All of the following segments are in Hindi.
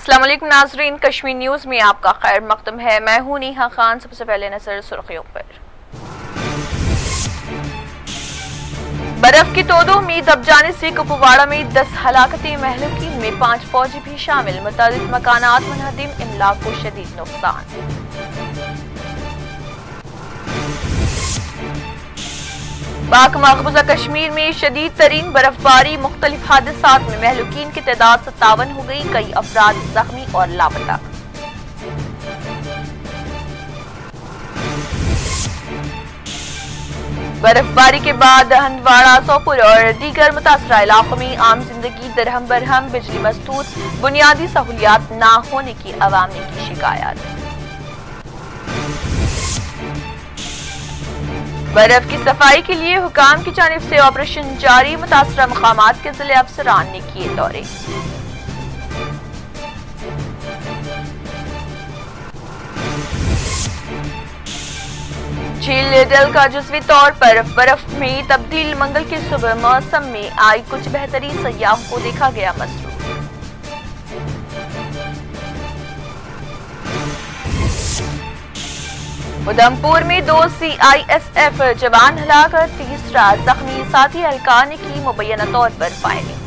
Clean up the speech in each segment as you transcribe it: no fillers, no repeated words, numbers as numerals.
अस्सलाम वालेकुम नाज़रीन, कश्मीर न्यूज़ में आपका खैर मक़दम है। मैं हूं नेहा खान। सबसे पहले नजर सुर्खियों पर। बर्फ की तोदों में दब जाने से कुपवाड़ा में 10 हलाकतें, महलूकीन में 5 फौजी भी शामिल। मुतादिद मकानात मुनहदिम, इमलाक को शदीद नुकसान। पाक मकबूजा कश्मीर में शदीद तरीन बर्फबारी, मुख्तलिफ हादसात में महलूकीन की तादाद 57 हो गई, कई अफराद जख्मी और लापता। बर्फबारी के बाद हंदवाड़ा, सोपुर और दीगर मुतासरा इलाकों में आम जिंदगी दरहम बरहम, बिजली मस्तूत, बुनियादी सहूलियात न होने की अवाम ने की शिकायत। बर्फ की सफाई के लिए हुकाम की जानिब से ऑपरेशन जारी, मुतासरा मकामात के जिले अफसरान ने किए दौरे। झील डल का जुज़वी तौर पर बर्फ में तब्दील, मंगल की सुबह मौसम में आई कुछ बेहतरी, सयाहों को देखा गया मसरूफ। उधमपुर में 2 CISF जवान हलाक, तीसरा जख्मी, साथी एहलकार ने की मुबैना तौर पर फायरिंग।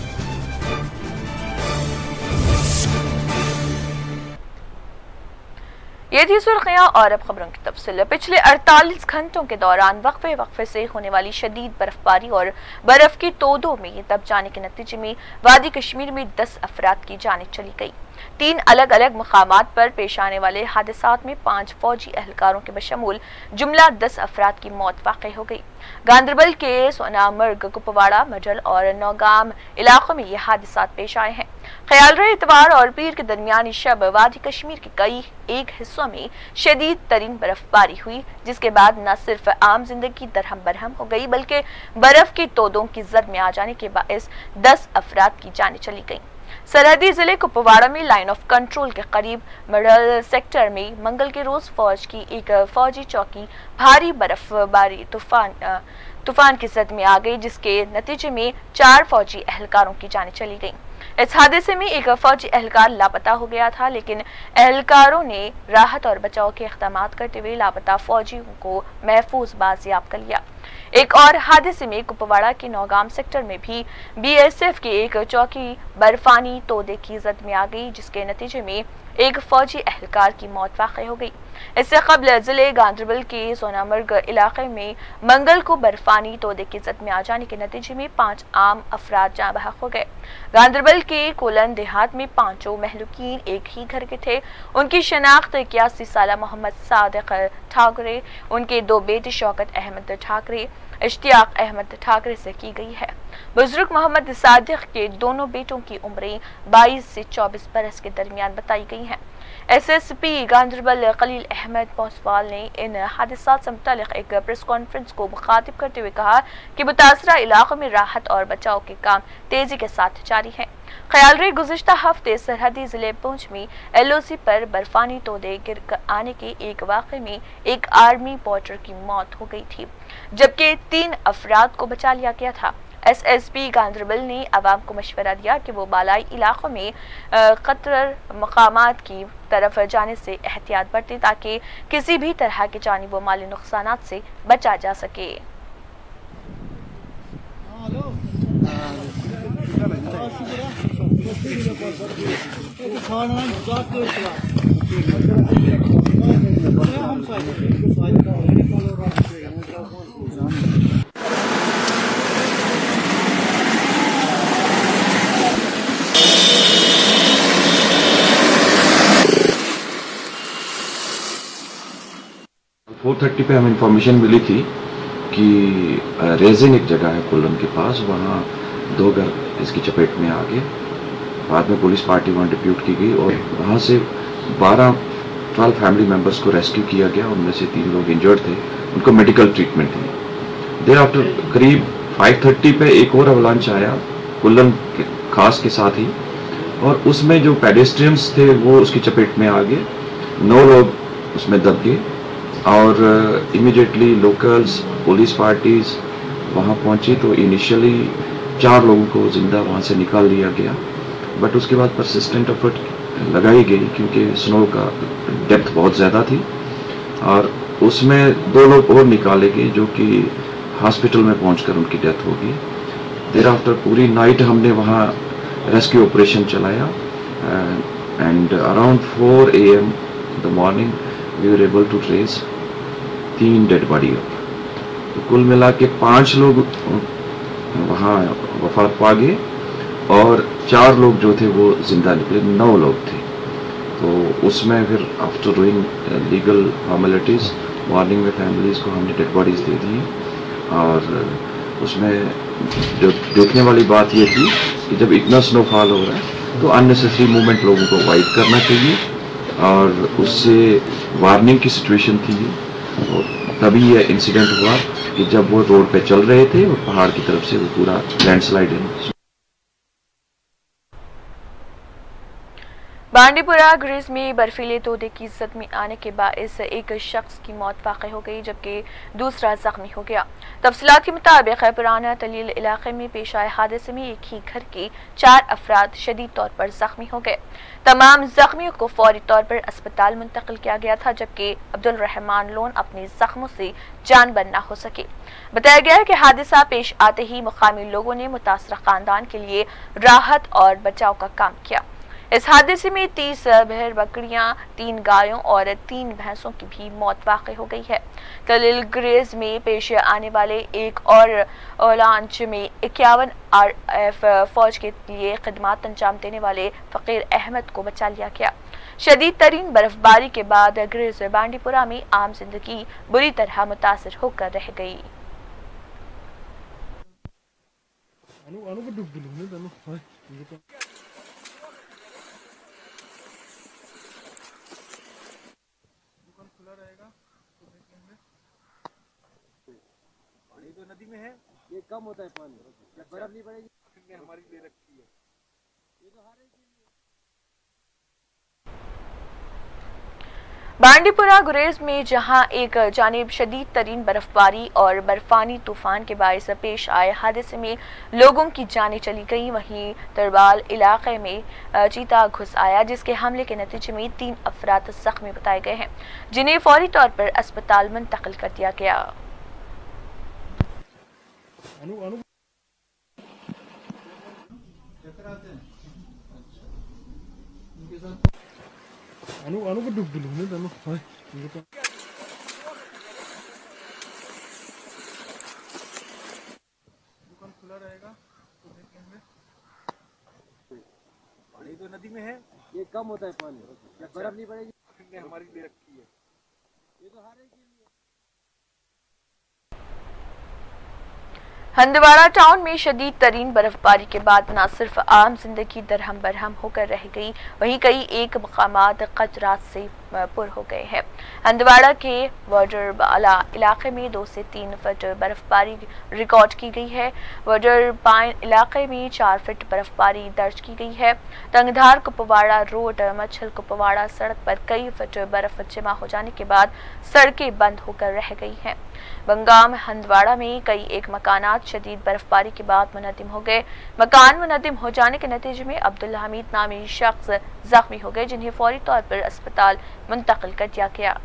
ये थी सुर्खियां और अब खबरों की तफसील। पिछले 48 घंटों के दौरान वक्फे से होने वाली शदीद बर्फबारी और बर्फ की तोदों में दब जाने के नतीजे में वादी कश्मीर में 10 अफराद की जानें चली गई। 3 अलग अलग मकामात पर पेश आने वाले हादसात में 5 फौजी एहलकारों के बशमूल जुमला 10 अफराद की मौत वाक़ई हो गई। गांदरबल के सोनामर्ग, कुपवाड़ा, मजल और नौगाम इलाकों में ये हादसात पेश आए हैं। ख्याल रहे इतवार और पीर के दरमियानी शब वादी कश्मीर के कई एक हिस्सों में शदीद तरीन बर्फबारी हुई, जिसके बाद न सिर्फ आम जिंदगी दरहम बरहम हो गई, बल्कि बर्फ की तोदों की जद में आ जाने के बायस 10 अफराद की जानें चली गईं। सरहदी जिले कुपवाड़ा में लाइन ऑफ कंट्रोल के करीब मडल सेक्टर में मंगल के रोज फौज की एक फौजी चौकी भारी बर्फबारी तूफान की जद में आ गई, जिसके नतीजे में 4 फौजी एहलकारों की जानें चली गईं। इस हादसे में एक फौजी एहलकार लापता हो गया था, लेकिन एहलकारों ने राहत और बचाव के इक़दाम करते हुए लापता फौजियों को महफूज बाजियाब कर लिया। एक और हादसे में कुपवाड़ा के नौगाम सेक्टर में भी BSF की एक चौकी बर्फानी तोदे की जद में आ गई, जिसके नतीजे में एक फौजी एहलकार की मौत वाक़ई हो गई। इससे कबल जिले गांदरबल के सोनामर्ग इलाके में मंगल को बर्फानी तोदे की जद में आ जाने के नतीजे में 5 आम अफराद जाँ बहक हो गए। गांदरबल के कोलन देहात में 5 महलूकीन एक ही घर के थे। उनकी शनाख्त 81 साला मोहम्मद सादिक ठाकरे, उनके 2 बेटे शौकत अहमद ठाकरे, इश्तियाक अहमद ठाकरे से की गई है। बुजुर्ग मोहम्मद सादिक के दोनों बेटों की उम्रें 22 से 24 बरस के दरमियान बताई गई हैं। SSP गांदरबल खलील अहमद पोसवाल ने इन हादसात से मुतालिक एक प्रेस कॉन्फ्रेंस को मुखातिब करते हुए कहा कि मुतासरा इलाकों में राहत और बचाव के काम तेजी के साथ जारी हैं। ख्याल रहे गुज़िश्ता हफ्ते सरहदी जिले पुंछ में LOC पर बर्फानी तोदे गिर आने के एक वाक़े में एक आर्मी पोर्टर की मौत हो गई थी, जबकि 3 अफराद को बचा लिया गया था। SSP गांदरबल ने अवाम को मशवरा दिया कि वो बालाई इलाकों में खतर मकामात की तरफ जाने से एहतियात बरतें, ताकि किसी भी तरह के जानी व माली नुकसानात से बचा जा सके। फोर 4:30 पे हमें इंफॉर्मेशन मिली थी कि रेजिन एक जगह है कुल्लन के पास, वहाँ 2 घर इसकी चपेट में आ गए। बाद में पुलिस पार्टी वहाँ डिप्यूट की गई और वहाँ से 12 फैमिली मेम्बर्स को रेस्क्यू किया गया। उनमें से 3 लोग इंजर्ड थे, उनको medical treatment the. There after करीब 5:30 पे एक और अवलांच आया कुल्लन के खास के साथ ही, और उसमें जो पेडेस्ट्रियंस थे वो उसकी चपेट में आ गए। 9 लोग उसमें दब गए और इमीडिएटली लोकल्स पुलिस पार्टीज वहाँ पहुँची तो इनिशियली 4 लोगों को जिंदा वहाँ से निकाल लिया गया, बट उसके बाद परसिस्टेंट एफर्ट लगाई गई क्योंकि स्नो का डेप्थ बहुत ज़्यादा थी, और उसमें 2 लोग और निकाले गए जो कि हॉस्पिटल में पहुंचकर उनकी डेथ हो गई। देर आफ्टर पूरी नाइट हमने वहाँ रेस्क्यू ऑपरेशन चलाया and around 4 AM the morning we were able to trace 3 dead body. तो कुल मिला के 5 लोग वहाँ वफात पा गए और 4 लोग जो थे वो जिंदा निकले, 9 लोग थे। तो उसमें फिर after doing legal formalities morning में फैमिलीज़ को हमने डेड बॉडीज़ दे दी। और उसमें जो देखने वाली बात ये थी कि जब इतना स्नोफॉल हो रहा है तो अननेसेसरी मूवमेंट लोगों को अवॉइड करना चाहिए, और उससे वार्निंग की सिचुएशन थी। और तभी यह इंसिडेंट हुआ कि जब वो रोड पे चल रहे थे और पहाड़ की तरफ से वो पूरा लैंडस्लाइड है। बांडीपुरा ग्रीस में बर्फीले तोदे की जद में आने के बाइस एक शख्स की मौत वाक़ई हो गई जबकि दूसरा जख्मी हो गया। तफसीलात के मुताबिक पुराना तलील इलाके में पेश आए हादसे में एक ही घर के 4 अफराद शदीद तौर पर जख्मी हो गए। तमाम जख्मियों को फौरी तौर पर अस्पताल मुंतकिल किया गया था, जबकि अब्दुल रहमान लोन अपने जख्मों से जान बन न हो सके। बताया गया है कि हादसा पेश आते ही मुकामी लोगों ने मुतासरा खानदान के लिए राहत और बचाव का काम किया। इस हादसे में 30 भेड़ बकरियां, 3 गायों और 3 भैंसों की भी मौत वाक़ई हो गई है। तलील ग्रेज में पेश आने वाले एक और लॉन्च में 51 RF फौज के लिए खिदमत अंजाम देने वाले फ़कीर अहमद को बचा लिया गया। शदीद तरीन बर्फबारी के बाद ग्रेज बांडीपुरा में आम जिंदगी बुरी तरह मुतासर होकर रह गई। पानी तो नदी में है, ये कम होता है पानी, बर्फ नहीं पड़ेगी हमारी ले रखी है ये तो हारे के लिए। बांडीपुरा गुरेज में जहां एक जानिब शदीद तरीन बर्फबारी और बर्फानी तूफान के बायस पेश आए हादसे में लोगों की जानें चली गई, वहीं तरबाल इलाके में चीता घुस आया जिसके हमले के नतीजे में 3 अफराद जख्मी बताए गए हैं, जिन्हें फौरी तौर पर अस्पताल मुंतकिल कर दिया गया। अनु को डूब दूँ तनु दुकान खुला रहेगा तो देखेंगे। पानी तो नदी में है, ये कम होता है पानी, बर्फ नहीं पड़ेगी हमारी ले रखी है ये तो हारे के लिए। हंदवाड़ा टाउन में शदीद तरीन बर्फबारी के बाद न सिर्फ आम जिंदगी दरहम बरहम होकर रह गई, वहीं कई एक मकामात खतरात से पुर हो गए हैं। हंदवाड़ा के वडरबाला इलाके में 2 से 3 फुट बर्फबारी रिकॉर्ड की गई है। वडरबाइन इलाके में 4 फुट बर्फबारी दर्ज की गई है। तंगधार कुपवाड़ा रोड मच्छल कुपवाड़ा सड़क पर कई फुट बर्फ जमा हो जाने के बाद सड़कें बंद होकर रह गई हैं। बंगाम हंदवाड़ा में कई एक मकानात शदीद बर्फबारी के बाद मुनदिम हो गए। मकान मुनदिम हो जाने के नतीजे में अब्दुल हमीद नामी शख्स जख्मी हो गए, जिन्हें फौरी तौर पर अस्पताल मुंतकिल कर दिया गया।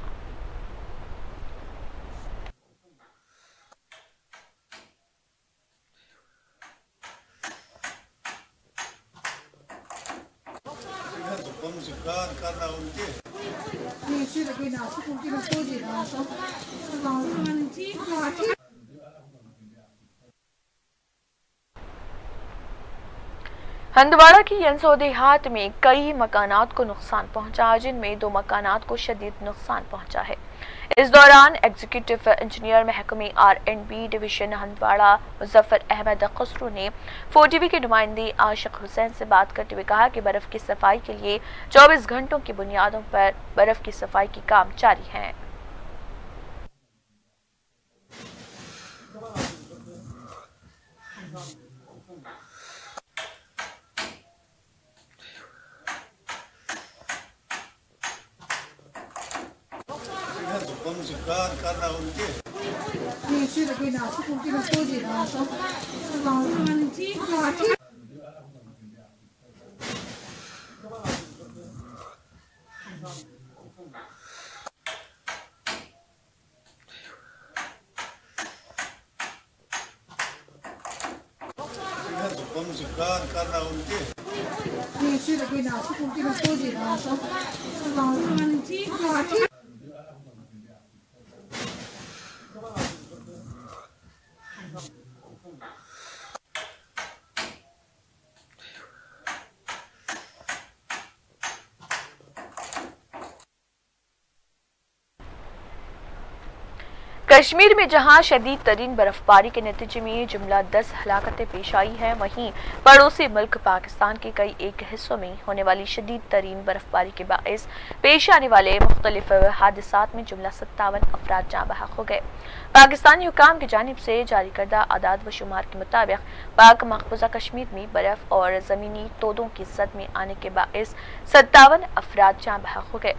हंदवाड़ा की यंसो देहात में कई मकानात को नुकसान पहुंचा, जिनमें 2 मकानात को शदीद नुकसान पहुंचा है। इस दौरान एग्जीक्यूटिव इंजीनियर महकमे R&B डिवीजन हंदवाड़ा मुजफ्फर अहमद खसरू ने 4TV के नुमाइंदे आशिक हुसैन से बात करते हुए कहा कि बर्फ की सफाई के लिए 24 घंटों की बुनियादों पर बर्फ की सफाई की काम जारी है। करना उनके कश्मीर में जहां शदीद तरीन बर्फबारी के नतीजे में जुमला 10 हलाकतें पेश आई हैं, वहीं पड़ोसी मुल्क पाकिस्तान के कई एक हिस्सों में होने वाली शदीद तरीन बर्फबारी के बाइस पेश आने वाले मुख्तलिफ हादसात में जुमला 57 अफराद जाँ बहक हो गए। पाकिस्तानी हुकाम की जानिब से जारी करदा आदाद व शुमार के मुताबिक पाक मकबूजा कश्मीर में बर्फ और ज़मीनी तोदों की जद में आने के बाइस 57 अफराद जाँ बहक हो गए।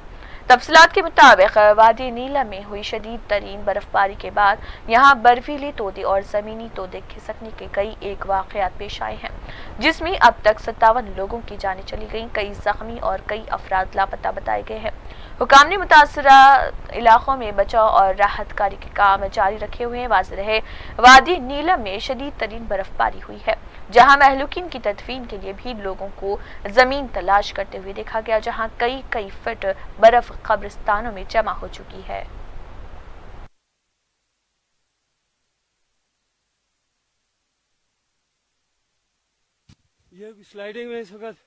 तफसीलात के मुताबिक वादी नीला में हुई शदीद तरीन बर्फबारी के बाद यहाँ बर्फीले तोदे और ज़मीनी तोदे खिसकने के कई एक वाक़यात पेश आए हैं, जिसमें अब तक 57 लोगों की जानें चली गईं, कई जख्मी और कई अफराद लापता बताए गए हैं। हुकाम ने मुतासरा इलाकों में बचाव और राहत कार्य के काम जारी रखे हुए हैं। वाज़ेह रहे वादी नीलम में शदीद तरीन बर्फबारी हुई है, जहां महलूकीन की तदफीन के लिए भी लोगों को जमीन तलाश करते हुए देखा गया, जहां कई फुट बर्फ कब्रिस्तानों में जमा हो चुकी है। ये स्लाइडिंग में इस वक्त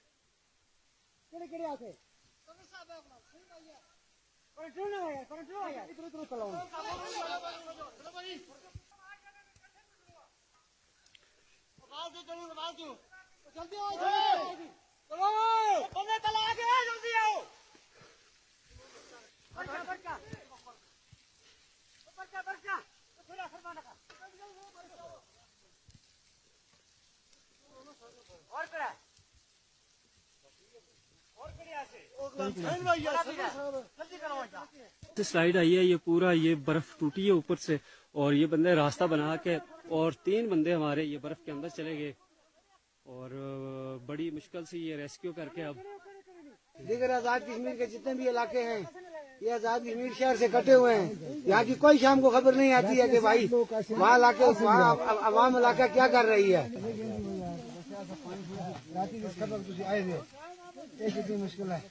स्लाइड आई है, ये पूरा ये बर्फ टूटी है ऊपर से, और ये बंदे रास्ता बना के और 3 बंदे हमारे ये बर्फ के अंदर चले गए और बड़ी मुश्किल से ये रेस्क्यू करके अब दीगर आजाद कश्मीर के जितने भी इलाके हैं ये आजाद कश्मीर शहर से कटे हुए हैं। यहाँ की कोई शाम को खबर नहीं आती है कि भाई वहाँ इलाके वहाँ आवाम इलाका क्या कर रही है। मुश्किल है।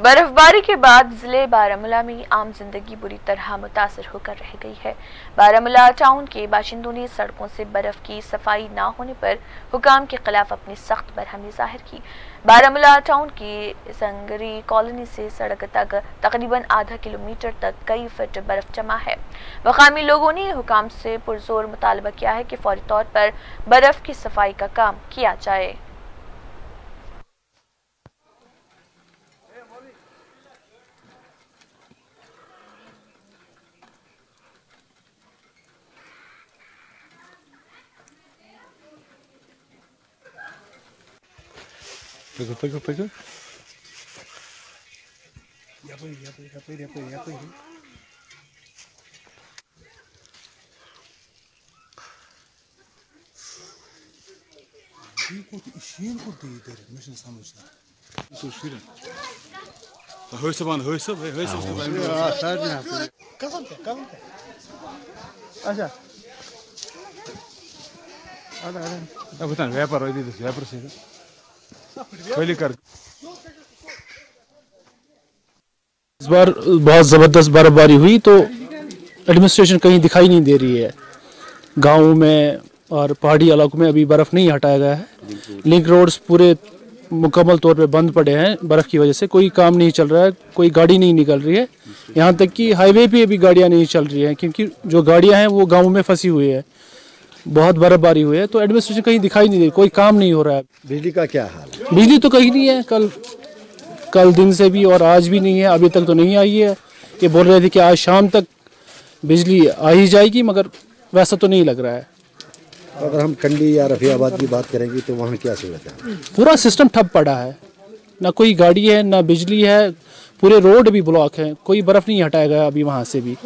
बर्फबारी के बाद जिले बारामूला में आम जिंदगी बुरी तरह मुतासर होकर रह गई है। बारामूला टाउन के बाशिंदों ने सड़कों से बर्फ की सफाई न होने पर हुकाम के खिलाफ अपनी सख्त बरहमी जाहिर की। बारामूला टाउन की संगरी कॉलोनी से सड़क तक तकरीबन आधा किलोमीटर तक कई फुट बर्फ जमा है। मकामी लोगों ने हुकाम से पुरजोर मुतालबा किया है कि फौरी तौर पर बर्फ की सफाई का काम किया जाए। Pegou. इस बार बहुत ज़बरदस्त बर्फबारी हुई तो एडमिनिस्ट्रेशन कहीं दिखाई नहीं दे रही है। गाँव में और पहाड़ी इलाकों में अभी बर्फ़ नहीं हटाया गया है। लिंक रोड्स पूरे मुकम्मल तौर पे बंद पड़े हैं बर्फ़ की वजह से, कोई काम नहीं चल रहा है, कोई गाड़ी नहीं निकल रही है। यहाँ तक कि हाईवे पे भी गाड़ियाँ नहीं चल रही हैं क्योंकि जो गाड़ियाँ हैं वो गाँव में फंसी हुई है। बहुत बर्फबारी हुई है तो एडमिनिस्ट्रेशन कहीं दिखाई नहीं दे रही, कोई काम नहीं हो रहा है। बिजली का क्या हाल है? बिजली तो कहीं नहीं है, कल दिन से भी और आज भी नहीं है, अभी तक तो नहीं आई है। ये बोल रहे थे कि आज शाम तक बिजली आ ही जाएगी, मगर वैसा तो नहीं लग रहा है। अगर हम कंडी या रफियाबाद की बात करेंगे तो वहाँ क्या सूरत है? पूरा सिस्टम ठप पड़ा है, ना कोई गाड़ी है ना बिजली है, पूरे रोड भी ब्लॉक है, कोई बर्फ़ नहीं हटाया गया अभी वहाँ से भी।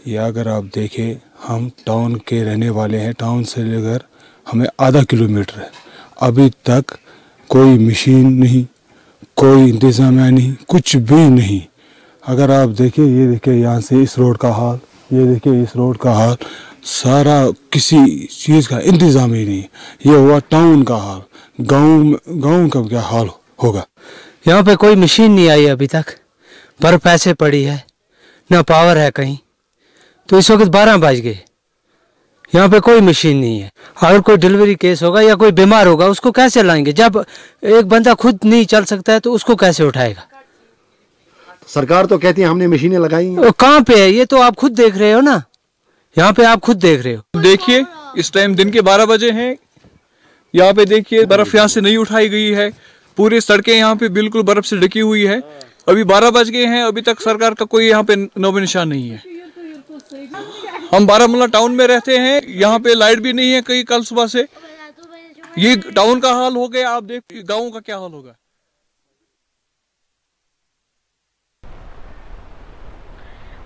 या अगर आप देखें, हम टाउन के रहने वाले हैं, टाउन से लेकर हमें आधा किलोमीटर है, अभी तक कोई मशीन नहीं, कोई इंतजाम नहीं, कुछ भी नहीं। अगर आप देखिए, ये देखिए यहाँ से इस रोड का हाल, ये देखिए इस रोड का हाल, सारा किसी चीज़ का इंतज़ाम ही नहीं। ये हुआ टाउन का हाल, गांव का क्या हाल होगा। यहाँ पे कोई मशीन नहीं आई अभी तक, बर्फ ऐसे पड़ी है, ना पावर है कहीं। तो इस वक्त 12 बज गए, यहाँ पे कोई मशीन नहीं है। अगर कोई डिलीवरी केस होगा या कोई बीमार होगा, उसको कैसे लाएंगे? जब एक बंदा खुद नहीं चल सकता है तो उसको कैसे उठाएगा? सरकार तो कहती है हमने मशीनें लगाई। कहाँ पे है ये? तो आप खुद देख रहे हो ना, यहाँ पे आप खुद देख रहे हो। देखिए इस टाइम दिन के 12 बजे हैं, यहाँ पे देखिए बर्फ यहाँ से नहीं उठाई गई है, पूरी सड़कें यहाँ पे बिल्कुल बर्फ से ढकी हुई है। अभी 12 बज गए हैं, अभी तक सरकार का कोई यहाँ पे नौबे निशान नहीं है। हम बारामूला टाउन में रहते हैं, यहाँ पे लाइट भी नहीं है कई कल सुबह से। ये टाउन का हाल हो गया, आप देख गाँव का क्या हाल होगा।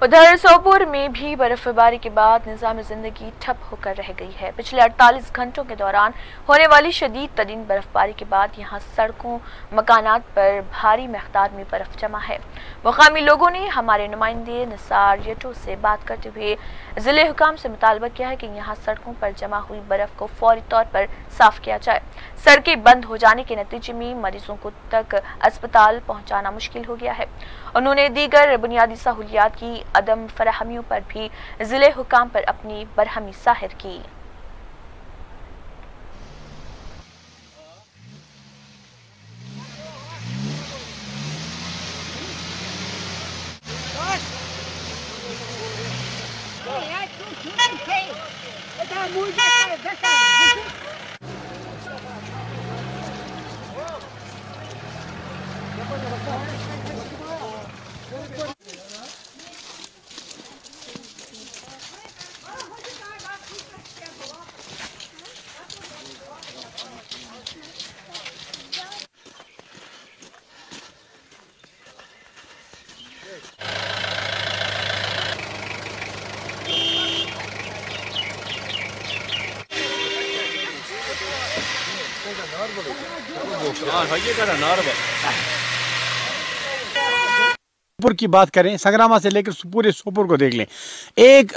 उधर सोपोर में भी बर्फबारी के बाद निज़ाम जिंदगी ठप होकर रह गई है। पिछले 48 घंटों के दौरान होने वाली शदीद तरीन बर्फबारी के बाद यहां सड़कों, मकानात पर भारी मकदार में बर्फ जमा है। मुकामी लोगों ने हमारे नुमाइंदे निसार यटो से बात करते हुए जिले हुकाम से मुतालबा किया है कि यहां सड़कों पर जमा हुई बर्फ को फौरी तौर पर साफ किया जाए। सड़कें बंद हो जाने के नतीजे में मरीजों को तक अस्पताल पहुंचाना मुश्किल हो गया है। उन्होंने दीगर बुनियादी सहूलियात की अदम फराहमियों पर भी जिले हुकाम पर अपनी बरहमी जाहिर की। सोपोर की बात करें, संग्रामा से लेकर पूरे सोपोर को देख लें, 1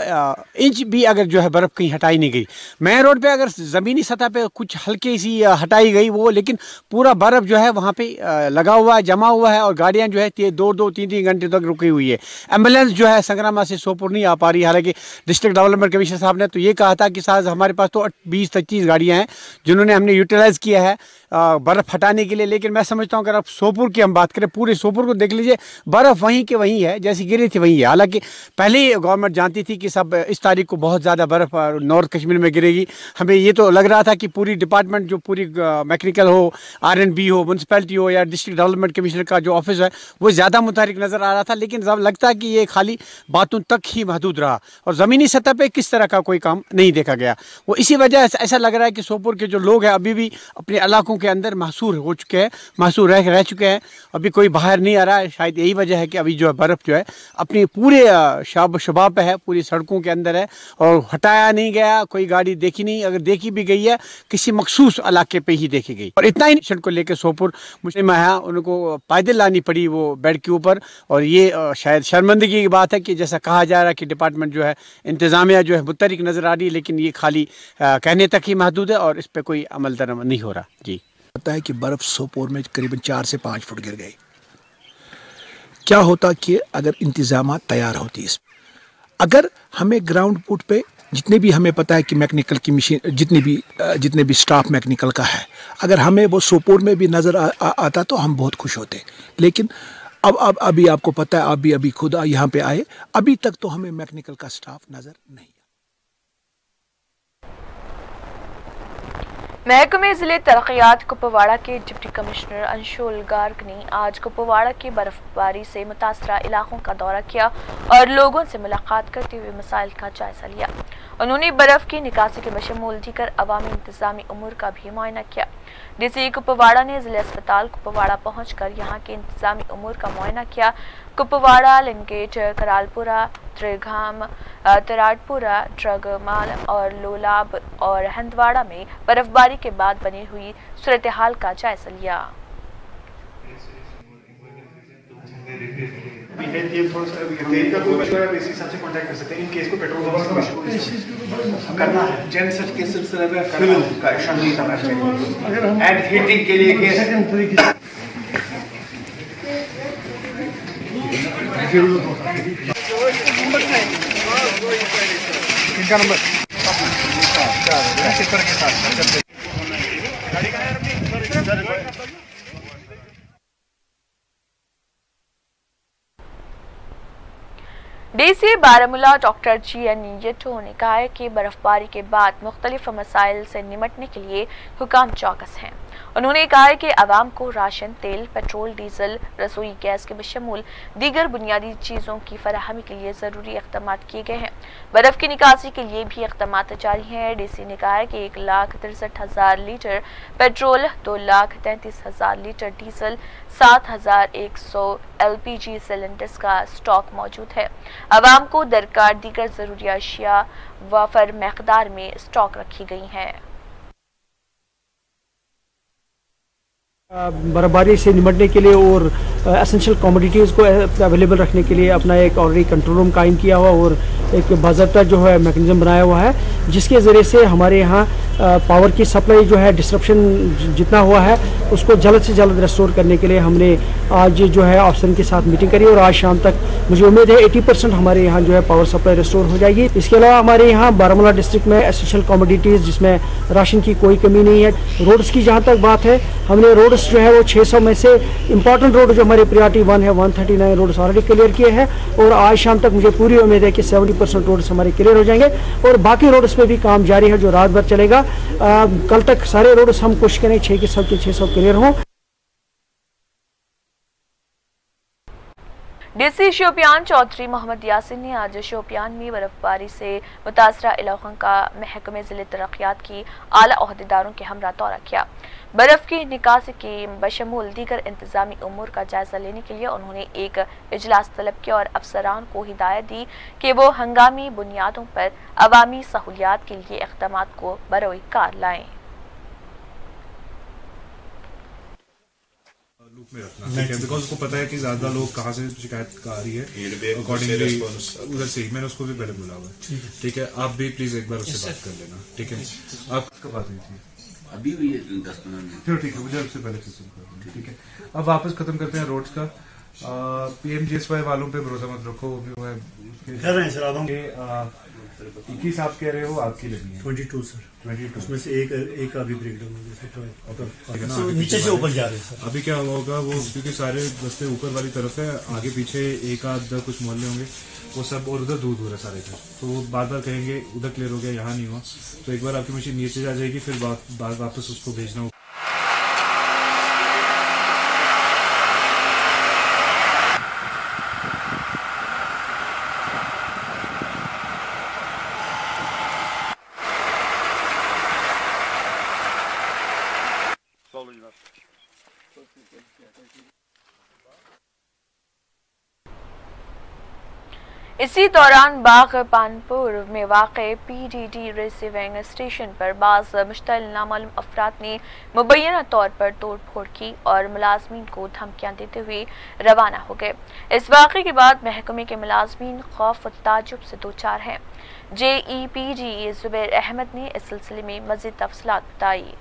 इंच भी अगर जो है बर्फ़ कहीं हटाई नहीं गई। मेन रोड पे अगर ज़मीनी सतह पे कुछ हल्की सी हटाई गई वो, लेकिन पूरा बर्फ़ जो है वहाँ पे लगा हुआ है, जमा हुआ है, और गाड़ियाँ जो है 2-2, 3-3 घंटे तक रुकी हुई है। एम्बुलेंस जो है संग्रामा से सोपोर नहीं आ पा रही। हालांकि डिस्ट्रिक्ट डेवलपमेंट कमिश्नर साहब ने तो ये कहा था कि साहब हमारे पास तो 20-25 गाड़ियाँ हैं जिन्होंने हमने यूटिलाइज़ किया है बर्फ़ हटाने के लिए। लेकिन मैं समझता हूँ अगर आप सोपोर की हम बात करें, पूरे सोपोर को देख लीजिए, बर्फ़ वहीं के वहीं है, जैसी गिरी थी वहीं है। हालांकि पहले ही गवर्नमेंट जानती थी कि सब इस तारीख को बहुत ज़्यादा बर्फ़ नॉर्थ कश्मीर में गिरेगी। हमें ये तो लग रहा था कि पूरी डिपार्टमेंट जो पूरी मैकेनिकल हो, R&B हो, म्यूनसिपैलिटी हो या डिस्ट्रिक्ट डेवलपमेंट कमिश्नर का जो ऑफिस है वो ज़्यादा मुतहरिक नज़र आ रहा था। लेकिन जब लगता है कि ये खाली बातों तक ही महदूद रहा और ज़मीनी सतह पर किस तरह का कोई काम नहीं देखा गया। वो इसी वजह से ऐसा लग रहा है कि सोपोर के जो लोग हैं अभी भी अपने इलाकों के अंदर महसूर हो चुके हैं, महसूर रह चुके हैं, अभी कोई बाहर नहीं आ रहा है। शायद यही वजह है कि अभी जो है बर्फ़ जो है अपनी पूरे शबाब पे है, पूरी सड़कों के अंदर है और हटाया नहीं गया, कोई गाड़ी देखी नहीं, अगर देखी भी गई है किसी मखसूस इलाके पे ही देखी गई। और इतना ही को लेकर सोपोर मुस्लिम है उनको पैदल लानी पड़ी वो बेड के ऊपर। और ये शायद शर्मिंदगी की बात है कि जैसा कहा जा रहा है कि डिपार्टमेंट जो है इंतज़ामिया जो है मुतहरिक नज़र आ रही है, लेकिन ये खाली कहने तक ही महदूद है और इस पर कोई अमल दरामद नहीं हो रहा। जी पता है कि बर्फ़ सोपोर में करीबन 4 से 5 फुट गिर गई। क्या होता कि अगर इंतज़ामात तैयार होती, इस अगर हमें ग्राउंड फुट पे जितने भी हमें पता है कि मैकेनिकल की मशीन जितने भी स्टाफ मैकेनिकल का है, अगर हमें वो सोपोर में भी नज़र आता तो हम बहुत खुश होते। लेकिन अब अभी आपको पता है, आप भी अभी खुद यहाँ पे आए, अभी तक तो हमें मैकेनिकल का स्टाफ नज़र नहीं। महकमे जिले तरक्यात कुपवाड़ा के डिप्टी कमिश्नर अंशुल गार्ग ने आज कुपवाड़ा की बर्फबारी से मुतासरा इलाकों का दौरा किया और लोगों से मुलाकात करते हुए मसाइल का जायजा लिया। उन्होंने बर्फ की निकासी के बशमूल दीगर अवामी इंतजामी उमूर का भी मुआयना किया। डीसी कुपवाड़ा ने जिला अस्पताल कुपवाड़ा पहुंचकर यहां के इंतजामी उमूर का मुआयना किया। कुपवाड़ा, लिंगेट, करालपुरा, त्रिघाम, तराटपुरा, ट्रगमाल और लोलाब और हंदवाड़ा में बर्फबारी के बाद बनी हुई सूरत हाल का जायजा लिया। करना है जन सच के सिलसिले में फिल्म का एक्शन नहीं करना चाहिए एंड हिटिंग के लिए केस इनका number DC Baramulla doctor GN येटो ने कहा है कि बर्फबारी के बाद मुख्तलिफ मसाइल से निमटने के लिए हुकाम चौकस हैं। उन्होंने कहा है कि आवाम को राशन, तेल, पेट्रोल, डीजल, रसोई गैस के बशमूल दीगर बुनियादी चीज़ों की फराहमी के लिए ज़रूरी इक़दाम किए गए हैं। बर्फ़ की निकासी के लिए भी इक़दाम जारी हैं। डीसी ने कहा है कि 1,63,000 litre petrol, 2,33,000 litre diesel, 7,100 LPG cylinders का स्टॉक मौजूद है। आवाम को दरकार दीगर ज़रूरी अशिया वाफर मकदार में स्टॉक रखी गई हैं। बर्फबारी से निपटने के लिए और एसेंशियल कमोडिटीज़ को अवेलेबल रखने के लिए अपना एक ऑलरेडी कंट्रोल रूम कायम किया हुआ और एक बाज़ाब्ता जो है मैकेनिज्म बनाया हुआ है, जिसके ज़रिए से हमारे यहाँ पावर की सप्लाई जो है डिस्ट्रप्शन जितना हुआ है उसको जल्द से जल्द रेस्टोर करने के लिए हमने आज जो है अफसर के साथ मीटिंग करी और आज शाम तक मुझे उम्मीद है 80% हमारे यहाँ जो है पावर सप्लाई रेस्टोर हो जाएगी। इसके अलावा हमारे यहाँ बारामूला डिस्ट्रिक्ट में एसेंशियल कमोडिटीज़ जिसमें राशन की कोई कमी नहीं है। रोड्स की जहाँ तक बात है, हमने रोड्स जो है वो 600 में से इम्पॉर्टेंट रोड जो हमारे प्रायोरिटी 1 है 139 रोड्स ऑलरेडी क्लियर किए हैं और आज शाम तक मुझे पूरी उम्मीद है कि 70% रोड्स हमारे क्लियर हो जाएंगे और बाकी रोड्स पे भी काम जारी है जो रात भर चलेगा। कल तक सारे रोड्स हम कोशिश करें 6 के 600 क्लियर हों। डीसी शोपियान चौधरी मोहम्मद यासिन ने आज शोपियान में बर्फबारी से मुतासरा इलाकों का महकमे ज़िले तरक्यात की आला ओहदेदारों के हमरा दौरा किया। बर्फ की निकासी के बशमूल दीगर इंतजामी उमूर का जायजा लेने के लिए उन्होंने एक इजलास तलब किया और अफसरान को हिदायत दी कि वो हंगामी बुनियादों पर अवामी सहूलियात के लिए इक़दाम को बरोए कार लाएं। में रखना ठीक है, बिकॉज उसको पता है कि ज्यादा लोग कहाँ से शिकायत आ रही है, अकॉर्डिंगली उधर से मैंने उसको भी पहले बोला हुआ। ठीक है, आप भी प्लीज एक बार उससे बात कर लेना। ठीक है, आप कब बात हुई थी? अभी हुई है 10-15 मिनट। चलो ठीक है, मुझे उससे पहले से ठीक है। अब वापस खत्म करते हैं रोड्स का। PMGSY वालों पे भरोसा मत रखो, वो भी कर रहे हैं सर। 21 आप कह रहे हो, आपकी लगी है 22 सर। 22 उसमें से एक अभी ब्रेकडाउन हो गया, नीचे से ऊपर जा रहे हैं सर। अभी क्या होगा वो, क्योंकि सारे रास्ते ऊपर वाली तरफ है, आगे पीछे एक आध कुछ मोहल्ले होंगे वो सब, और उधर दूर दूर है सारे घर, तो वो बार बार कहेंगे उधर क्लियर हो गया, यहाँ नहीं हुआ। तो एक बार आपकी मशीन नीचे जा जाएगी, फिर वापस उसको भेजना होगा। इसी दौरान बाग पानपुर में वाक़े PDD रिसीविंग स्टेशन पर बाज़ मुश्तइल नामालूम अफराद ने मुबैना तौर पर तोड़ फोड़ की और मुलाजमीन को धमकियां देते हुए रवाना हो गए। इस वाक़े के बाद महकमे के मुलाजमीन खौफ और ताजुब से दो चार हैं। JEPD जुबैर अहमद ने इस सिलसिले में मज़ीद तफसीलात बताई।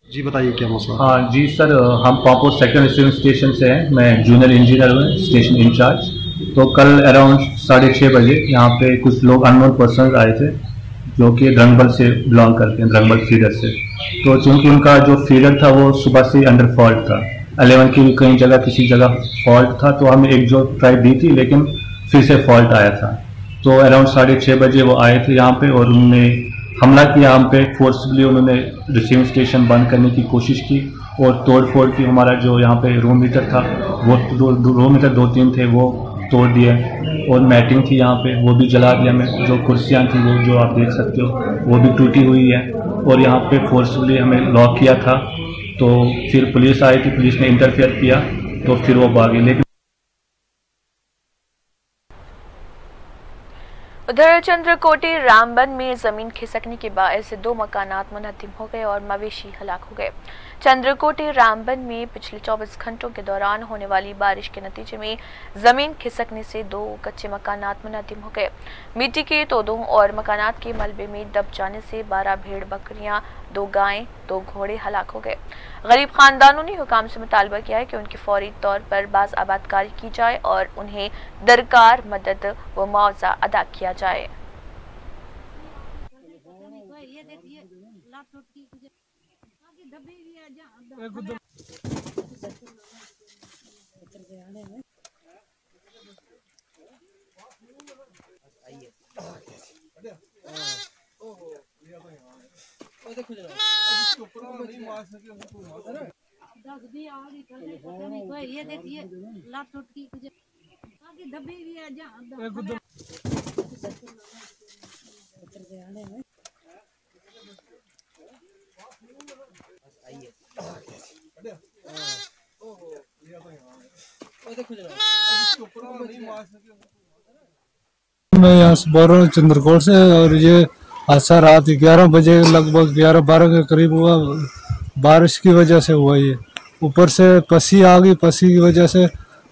जी बताइए क्या मसला? हाँ जी सर, हम पापोर सेक्टर रिसीविंग स्टेशन से हैं। मैं जूनियर इंजीनियर हूँ, स्टेशन इंचार्ज। तो कल अराउंड 6:30 बजे यहाँ पे कुछ लोग अननोन पर्सनल आए थे जो कि द्रंगबल से बिलोंग करते हैं, द्रंगबल फीडर से। तो चूंकि उनका जो फीडर था वो सुबह से अंडर फॉल्ट था, 11 की भी कई जगह किसी जगह फॉल्ट था, तो हमने एक जो ट्राई दी थी लेकिन फिर से फॉल्ट आया था। तो अराउंड 6:30 बजे वो आए थे यहाँ पे और उन्होंने हमला किया हम पे। फोर्सफुली उन्होंने रिसीविंग स्टेशन बंद करने की कोशिश की और तोड़ फोड़ की। हमारा जो यहाँ पे रूम मीटर था वो रूम मीटर 2-3 थे वो तोड़ दिए और मैटिंग थी यहाँ पे वो भी जला दिया। मैं जो कुर्सियाँ थी वो जो आप देख सकते हो वो भी टूटी हुई है और यहाँ पे फोर्सफुली हमें लॉक किया था। तो फिर पुलिस आई थी, पुलिस ने इंटरफेयर किया तो फिर वो भागे। लेकिन उधर चंद्रकोटी रामबन में जमीन खिसकने के बायस 2 मकानात मुनहदिम हो गए और मवेशी हलाक हो गए। चंद्रकोटी रामबन में पिछले 24 घंटों के दौरान होने वाली बारिश के नतीजे में जमीन खिसकने से 2 कच्चे मकानात मुनहदिम हो गए। मिट्टी के तोदों और मकानात के मलबे में दब जाने से 12 भेड़ बकरियां, 2 गायें, 2 घोड़े हलाक हो गए। गरीब खानदानों ने हुकाम से मुतालबा किया है कि उनकी फौरी तौर पर बाज आबादकारी की जाए और उन्हें दरकार मदद व मुआवजा अदा किया जाए। ये देखिए लात टूट की दबे भी है मैं यहाँ से बोल रहा हूँ चंद्रकोट से और ये हादसा रात 11 बजे लगभग 11-12 के करीब हुआ। बारिश की वजह से हुआ ये। ऊपर से पसी आ गई, पसी की वजह से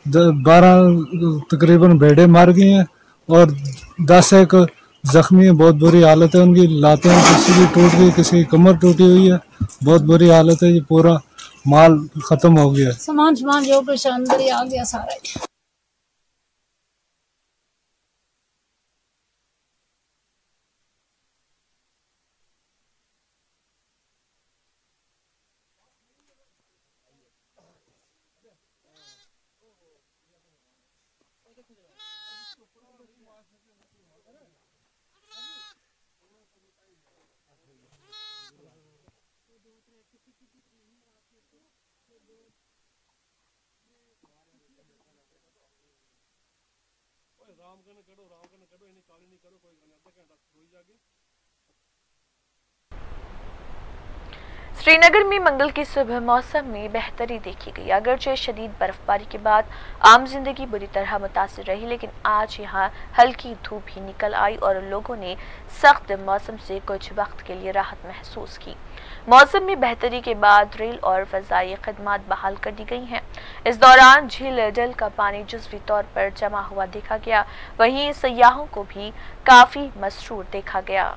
12 तकरीबन भेड़े मार गई हैं और 10 एक जख्मी है। बहुत बुरी हालत है उनकी। लातें किसी की टूट गई, किसी की कमर टूटी हुई है। बहुत बुरी हालत है। ये पूरा माल खत्म हो गया। सामान जो कुछ अंदर ही आ गया सारा। श्रीनगर में मंगल की सुबह मौसम में बेहतरी देखी गई। अगरचे शदीद बर्फबारी के बाद आम जिंदगी बुरी तरह मुतासिर रही, लेकिन आज यहाँ हल्की धूप भी निकल आई और लोगों ने सख्त मौसम से कुछ वक्त के लिए राहत महसूस की। मौसम में बेहतरी के बाद रेल और फजाई खदमात बहाल कर दी गई हैं। इस दौरान झील डल का पानी जुज़वी तौर पर जमा हुआ देखा गया। वहीं सयाहों को भी काफी मसरूर देखा गया।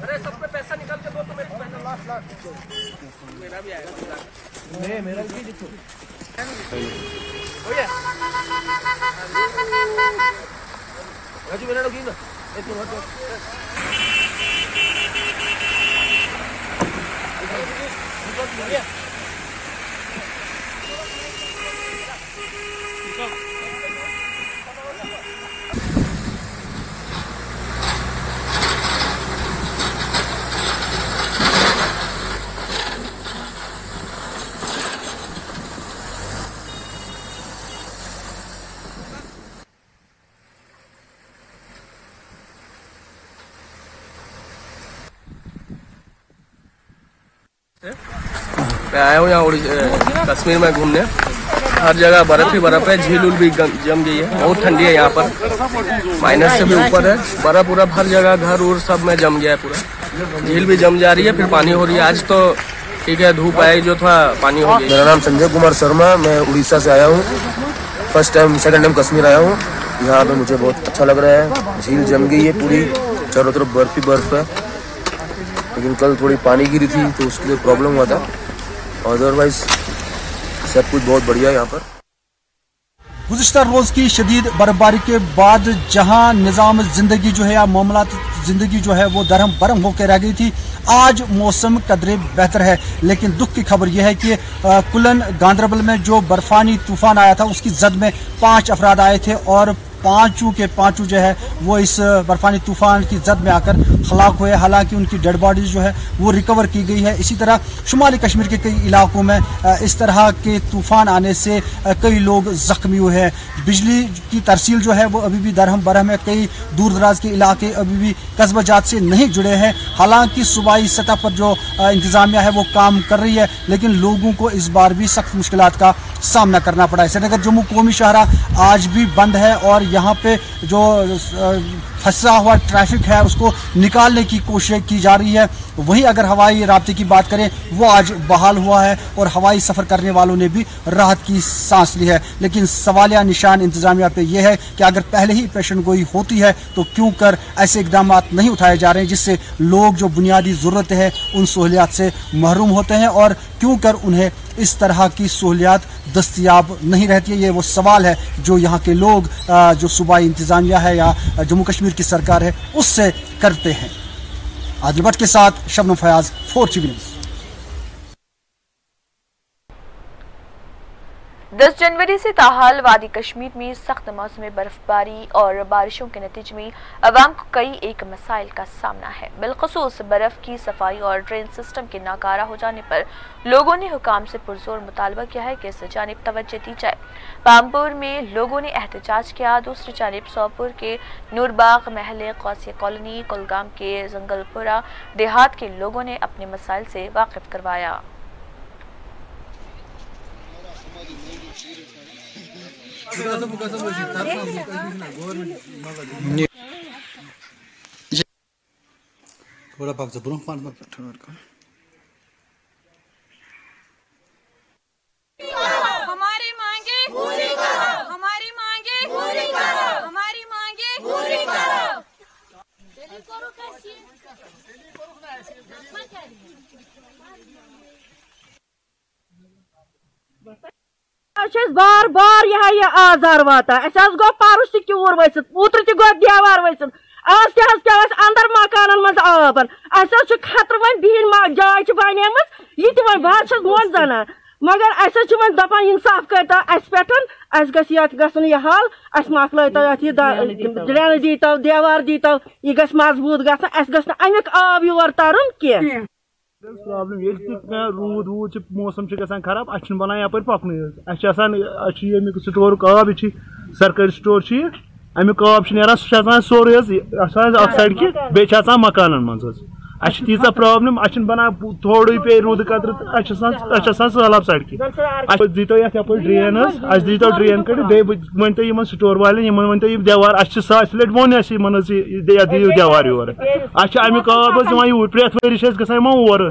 अरे सब पे पैसा निकाल के दो तो मेरे लास्ट मेरा भी आएगा। मेरा भी देखो हो गया राजू मेरा लोग ना एक मिनट मैं आया हूँ यहाँ कश्मीर में घूमने। हर जगह बर्फ ही बर्फ है, झील उल भी जम गई है, बहुत ठंडी है यहाँ पर, माइनस से भी ऊपर है, बर्फ हर जगह घर उर सब में जम गया है पूरा। झील भी जम जा रही है, फिर पानी हो रही है। आज तो ठीक है, धूप आई जो था पानी हो गया। मेरा नाम संजय कुमार शर्मा, मैं उड़ीसा से आया हूँ। First time second time Kashmir आया हूँ। यहाँ पे मुझे बहुत अच्छा लग रहा है। झील जम गई है पूरी, चारों तरफ बर्फ ही बर्फ है, लेकिन कल थोड़ी पानी गिरी थी तो उसके लिए प्रॉब्लम हुआ था। अदरवाइज सब कुछ बहुत बढ़िया है यहाँ पर। गुज़िश्ता रोज़ की शदीद बर्फबारी के बाद जहां निज़ाम ज़िंदगी जो है या मामलात ज़िंदगी जो है वो दरहम बरम होकर रह गई थी, आज मौसम कदरे बेहतर है। लेकिन दुख की खबर यह है कि कुलन गांधरबल में जो बर्फानी तूफान आया था उसकी जद में 5 अफराद आए थे और पांचों के पांचों जो है वो इस बर्फानी तूफान की जद में आकर हलाक हुए। हालांकि उनकी डेड बॉडीज जो है वो रिकवर की गई है। इसी तरह शुमाली कश्मीर के कई इलाकों में इस तरह के तूफान आने से कई लोग जख्मी हुए हैं। बिजली की तरसील जो है वो अभी भी दरहम बरहम है। कई दूर दराज के इलाके अभी भी कस्बा जात से नहीं जुड़े हैं। हालांकि सूबाई सतह पर जो इंतजामिया है वो काम कर रही है, लेकिन लोगों को इस बार भी सख्त मुश्किलात का सामना करना पड़ा है। श्रीनगर जम्मू कौमी शाहरा आज भी बंद है और यहाँ पे जो फंसा हुआ ट्रैफिक है उसको निकालने की कोशिश की जा रही है। वहीं अगर हवाई राब्ते की बात करें वो आज बहाल हुआ है और हवाई सफ़र करने वालों ने भी राहत की सांस ली है। लेकिन सवालिया निशान इंतजामिया पे यह है कि अगर पहले ही पेशन गोई होती है तो क्यों कर ऐसे इकदाम नहीं उठाए जा रहे हैं जिससे लोग जो बुनियादी ज़रूरतें हैं उन सहूलियात से महरूम होते हैं, और क्यों कर उन्हें इस तरह की सहूलियात दस्तयाब नहीं रहती है। ये वो सवाल है जो यहाँ के लोग जो सूबाई इंतजामिया है या जम्मू कश्मीर की सरकार है उससे करते हैं। आदिल भट्ट के साथ शबनम फयाज, 4GB न्यूज़। 10 जनवरी से ताहाल वादी कश्मीर में सख्त मौसमी बर्फबारी और बारिशों के नतीजे में अवाम को कई एक मसाइल का सामना है। बिलखसूस बर्फ की सफाई और ड्रेन सिस्टम के नाकारा हो जाने पर लोगों ने हुकाम से पुरजोर मुतालबा किया है कि इस जानिब तवज्जो दी जाए। पामपुर में लोगों ने एहतजाज किया। दूसरी जानिब सोपुर के नूरबाग महल कौसिया कॉलोनी कुलगाम के जंगलपुरा देहात के लोगों ने अपने मसाइल से वाकिफ करवाया। थोड़ा पाक से ब्रोह पान मत हमारी मांगे पूरी करो, हमारी मांगे पूरी करो, हमारी मांगे पूरी करो। बार बार यह आजार वाता गो पारुस तूर वसित ओत्र तह गो देवार वसित आज पे अंदर मकान मज आबन खतर वन बिहन जाय बनेम यह वन बहुत मोन जाना, मगर वन दपान इंसाफ कर गन यह हाल मकल ड्रेन दीतो देवार दीतो यह ग मजबूत गन अमुक आब योर तरन कह प्रॉब्लम ये रूद वूद मौसम खराब अ बनान यप पकन स्टोर आब सरकारी स्टोर अमुक आब नान सोरे सड़क बे मकान मज तीजा प्रॉब्लम बनान थोड़े पे रूद कतर सैलाब सड़क दीतो यप ड्रेन दीतो ड्रेन कड़ बे वन तो स्टोर वाले वन तो देवार सास लट वो दियो देवार योर अमुक आब यूर प्रेथ वरी गसान ओर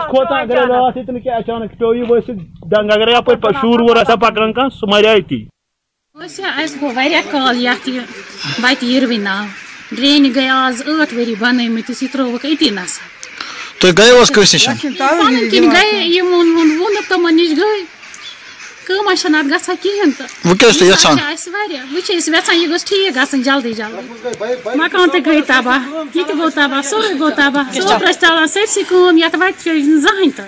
खोता अगर रात ये अचानक टोई वस दंग अगर यप शूर वूर पकान कह सह मर अती गो नाव ड्रेन गई आज 8 वरी बनमत यह त्रोक अती नस तो गए कस निश गए वोन तमन निश गई कम गा कहें तो वह यह ठीक ग जल्दी जल्दी मकान तो गई तबाह यह गो तबाह सोरे गो तबाह सोपर चलान सरसी कम ये वत जहां तो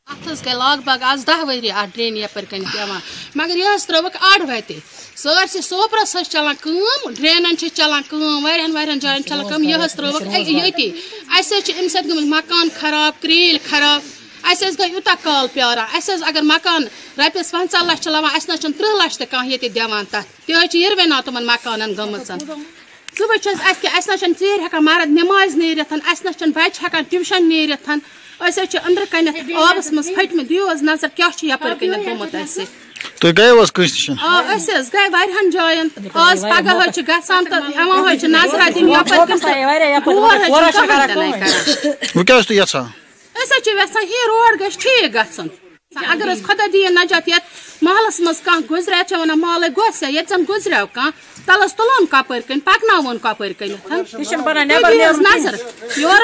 अत गई लग भग आज 10 वरी ड्रेन यपर कन पेवान, मगर यह त्रोक अड़ वत सरसी सोपरस चलान कम ड्रेन चलान कम वारियान जायन चलान कम यह त्रोक यती अम गम मकान खराब क्रील खराब गई यूत काल प्यारा अगर मकान रपस 50 लाख लवान 30 लाख तो कह ये दिवान तथ यरवेना तुम मकान गम सुबह चेर हेकान मर्द नमाज नेरिथ बच्चे हेकान ट्यूशन नेरिथ अंदर कन आबस मज फटम दियो नजर क्या यपर कन गोमुत तो गए was Christian गए वारियान जायन आज पगह गसान तो यहां नजर दिन यपर वो क्या तो यसा ऐसा ये रोड गश ठीक गसन अगर खुदा दिए नजात ये महलस मज कह गुजरे वन माल गोस ये गुजरे कह तलस तुलन कपर कन पकन कपर कन नजर योर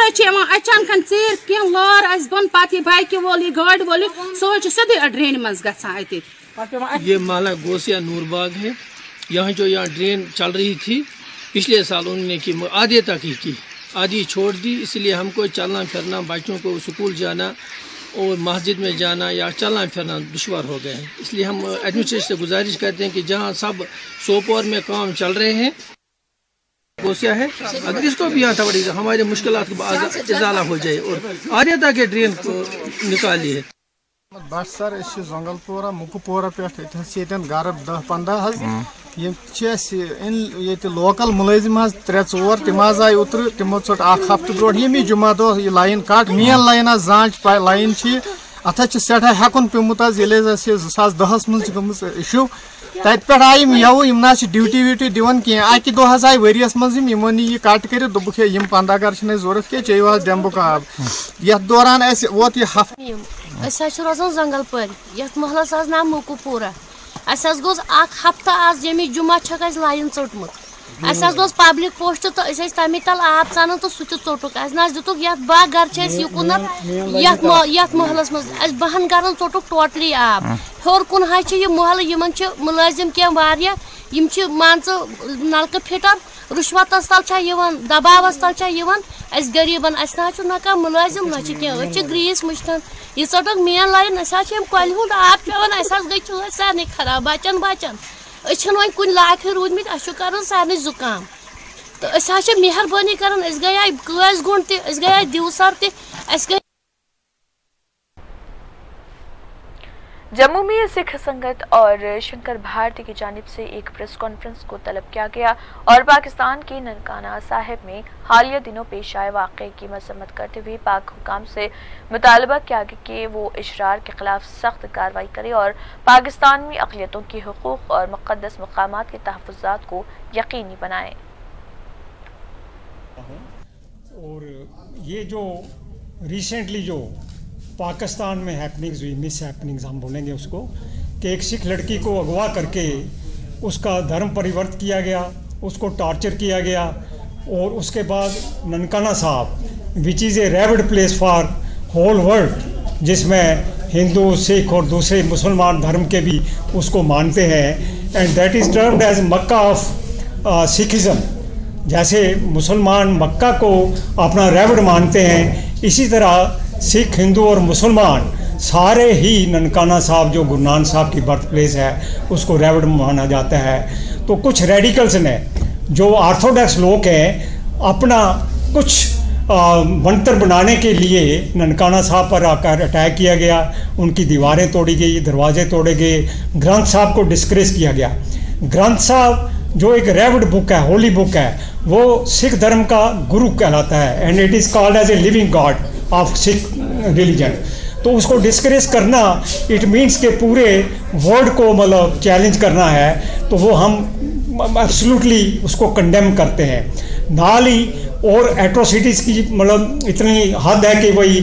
अचानक चीर कह लार बन पत बाइक वोल गाड़ वोल सो सीधे ड्रेन मज गति ये माला गोसिया नूरबाग है। यहाँ जो यहाँ ड्रेन चल रही थी पिछले साल उन्होंने की आधे तक ही की, आधी छोड़ दी। इसलिए हमको चलना फिरना, बच्चों को स्कूल जाना और मस्जिद में जाना या चलना फिरना दुश्वार हो गए हैं। इसलिए हम एडमिनिस्ट्रेशन से गुजारिश करते हैं कि जहाँ सब सोपोर में काम चल रहे हैं गोसिया है, अगर इसको भी यहाँ थोड़ी हमारे मुश्किलात इजाला हो जाए और आधे तक ये ड्रेन को निकाली है। बस सर जंगलपोरा मुकुपोरा पे गर 10-15 लोकल मुलाजिम 3-4 तम आए उतर तमो चोट हफ्त ब्रो यमी जुमा दो यह लाइन कट मेन लाइन जांच लाइन अत सठा हेकुन पेमुत 2010 मज गम इशू तत पे आय यव ना ड्यूटी व्यूटी दिवान कह अकि दह आय वरियस मज यमो नी यह कट कर दोपुक 15 गर जरूरत कह चेव डेम्बुक आब यथ दौरान वोत यह हफ्त रोजान जंगलपर यथ महलस नाम मुकुपोरा गोस हफ्त आज यमी जुमा लाइन चोटमुत पब्लिक पोस्ट तो तमें तल आब सान तो सह चोटुक दुक ये बाह गर युकुन यथ महलस मज 12 गरन चोटुक टोटली आब हेर कुन महल इन मुलाजिम कह मान नलक फिटर रुश्वत तल दबावस तल गरीबन ना कह मुलाजिम ना कह ग्रीस मुश्तन यह चोटुक मेन लाइन कल हुंद आब पेवान गई सारे खराब बचन वो कुन लायक रूदमित कर सारे जुकाम तो मेहरबानी कर गए कस गुंड त गए दिवसर त जम्मू में सिख संगत और शंकर भारती की जानिब से एक प्रेस कॉन्फ्रेंस को तलब किया गया और पाकिस्तान के ननकाना साहिब में हालिया दिनों पेश आए वाक़े की मजम्मत करते हुए पाक हुकाम से मुतालबा किया कि वो इशरार के खिलाफ सख्त कार्रवाई करे और पाकिस्तान में अक़लियतों के हुकूक और मुक़द्दस मकामात के तहफ़्फ़ुज़ात को यकीनी बनाएं। और ये जो रिसेंटली जो पाकिस्तान में हैपनिंग्स हुई, मिस हैपनिंग्स हम बोलेंगे उसको, कि एक सिख लड़की को अगवा करके उसका धर्म परिवर्तित किया गया, उसको टॉर्चर किया गया और उसके बाद Nankana Sahib which is a revered place for whole world, जिसमें हिंदू, सिख और दूसरे मुसलमान धर्म के भी उसको मानते हैं, and that is termed as Mecca of Sikhism. जैसे मुसलमान मक्का को अपना रेवर्ड मानते हैं, इसी तरह सिख, हिंदू और मुसलमान सारे ही ननकाना साहब जो गुरु नानक साहब की बर्थ प्लेस है उसको रेवर्ड माना जाता है। तो कुछ रेडिकल्स ने जो ऑर्थोडॉक्स लोग हैं अपना कुछ बनतर बनाने के लिए ननकाना साहब पर आकर अटैक किया गया, उनकी दीवारें तोड़ी गई, दरवाजे तोड़े गए, ग्रंथ साहब को डिस्क्रेस किया गया। ग्रंथ साहब जो एक रेवर्ड बुक है, होली बुक है, वो सिख धर्म का गुरु कहलाता है and it is called as a living god of Sikh religion. तो उसको डिस्करेज करना इट मीन्स के पूरे वर्ल्ड को मतलब चैलेंज करना है, तो वो हम एब्सोल्युटली उसको कंडेम करते हैं। नाल ही और एट्रोसिटीज़ की मतलब इतनी हद है कि वही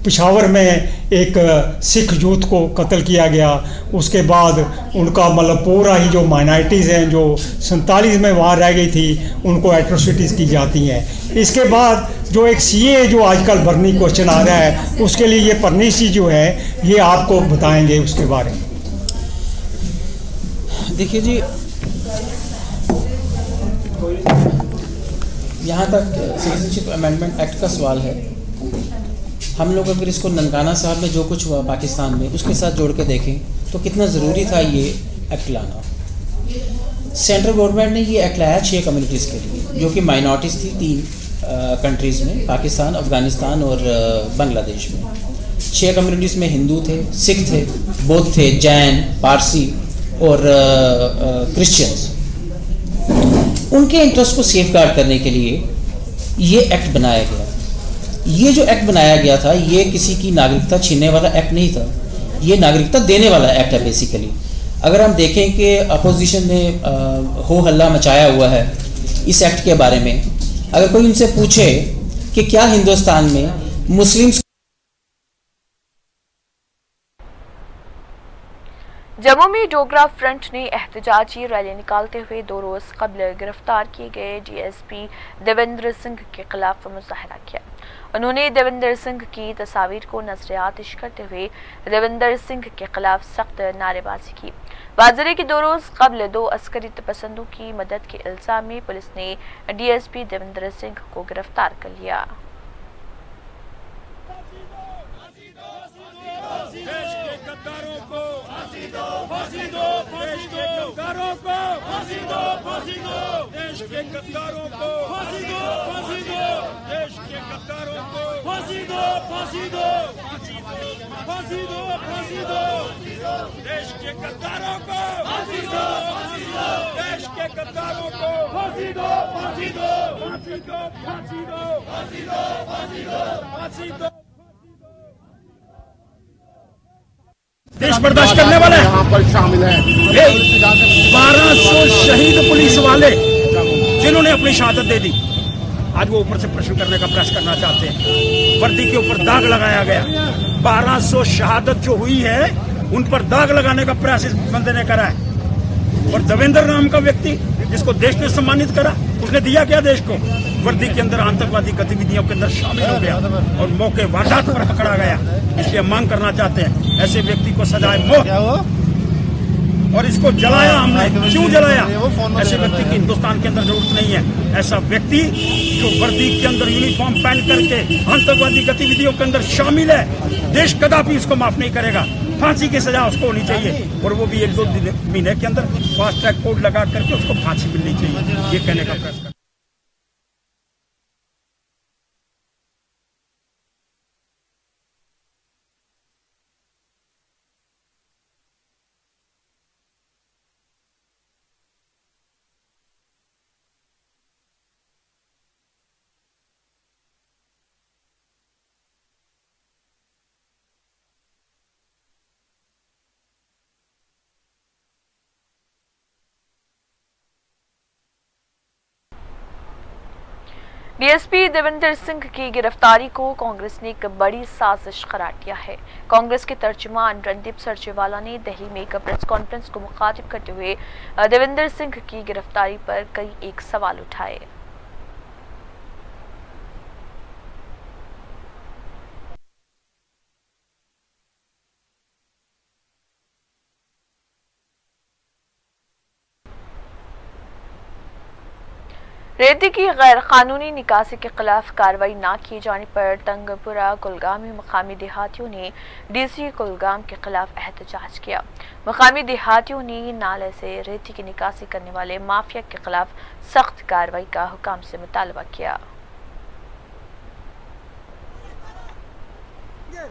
पेशावर में एक सिख यूथ को कत्ल किया गया, उसके बाद उनका मतलब पूरा ही जो माइनॉरिटीज़ हैं जो 47 में वहाँ रह गई थी उनको एट्रोसिटीज़ की जाती हैं। इसके बाद जो एक CA जो आजकल बर्नी क्वेश्चन आ रहा है उसके लिए ये परनीश जी जो है ये आपको बताएंगे उसके बारे में। देखिए जी, यहाँ तक सिटीजनशिप अमेंडमेंट एक्ट का सवाल है, हम लोग अगर इसको ननकाना साहब में जो कुछ हुआ पाकिस्तान में उसके साथ जोड़ के देखें तो कितना ज़रूरी था ये एक्ट लाना। सेंट्रल गवर्नमेंट ने ये एक्ट लाया 6 कम्युनिटीज़ के लिए जो कि माइनॉरिटीज़ थी 3 कंट्रीज़ में, पाकिस्तान, अफ़गानिस्तान और बांग्लादेश में। 6 कम्युनिटीज़ में हिंदू थे, सिख थे, बौद्ध थे, जैन, पारसी और क्रिश्चियंस। उनके इंटरेस्ट को सेफगार्ड करने के लिए ये एक्ट बनाया गया। ये जो एक्ट बनाया गया था ये किसी की नागरिकता छीनने वाला एक्ट नहीं था, ये नागरिकता देने वाला एक्ट है बेसिकली। अगर हम देखें कि अपोजिशन ने हो हल्ला मचाया हुआ है इस एक्ट के बारे में, अगर कोई उनसे पूछे कि क्या हिंदुस्तान में मुस्लिम। जम्मू में डोगरा फ्रंट ने एहतजाजी रैली निकालते हुए 2 रोज कबल गिरफ्तार किए गए डीएसपी देवेंद्र सिंह के खिलाफ मुजाहरा किया। उन्होंने देवेंद्र सिंह की तस्वीर को नजर आतिश करते हुए देवेंद्र सिंह के खिलाफ सख्त नारेबाजी की। वाजरे की 2 रोज कबल 2 अस्करी पसंदों की मदद के इल्जाम में पुलिस ने डीएसपी देवेंद्र सिंह को गिरफ्तार कर लिया। देश बर्दाश्त करने वाले यहाँ पर शामिल हैं 1200 शहीद पुलिस वाले जिन्होंने अपनी शहादत दे दी। आज वो ऊपर से प्रश्न करने का प्रयास करना चाहते हैं। वर्दी के ऊपर दाग लगाया गया। 1200 शहादत जो हुई है उन पर दाग लगाने का प्रयास इस बंदे ने करा है। और देवेंद्र नाम का व्यक्ति जिसको देश ने सम्मानित करा, उसने दिया क्या देश को? वर्दी के अंदर आतंकवादी गतिविधियों के अंदर शामिल हो गया और मौके वारदात पर पकड़ा गया। इसलिए मांग करना चाहते हैं ऐसे व्यक्ति को सजाए मौत। और इसको जलाया हमने, क्यों जलाया? ऐसे व्यक्ति की हिंदुस्तान के अंदर जरूरत नहीं है। ऐसा व्यक्ति जो वर्दी के अंदर यूनिफॉर्म पहन करके आतंकवादी गतिविधियों के अंदर शामिल है, देश कदापि इसको माफ नहीं करेगा। फांसी की सजा उसको होनी चाहिए और वो भी 1-2 महीने के अंदर फास्ट ट्रैक कोर्ट लगा करके उसको फांसी मिलनी चाहिए। ये कहने का प्रयास कर। डीएसपी देवेंद्र सिंह की गिरफ्तारी को कांग्रेस ने एक बड़ी साजिश करार दिया है। कांग्रेस के तर्जुमान रणदीप सुरजेवाला ने दिल्ली में एक प्रेस कॉन्फ्रेंस को मुखातिब करते हुए देवेंद्र सिंह की गिरफ्तारी पर कई सवाल उठाए। रेती की गैर कानूनी निकासी के खिलाफ कार्रवाई न किए जाने पर तंगपुरा कुलगाम में मकामी देहातियों ने डीसी कुलगाम के खिलाफ एहतजाज किया। मकामी देहातियों ने नाले से रेती की निकासी करने वाले माफिया के खिलाफ सख्त कार्रवाई का हुकाम से मुतालबा किया।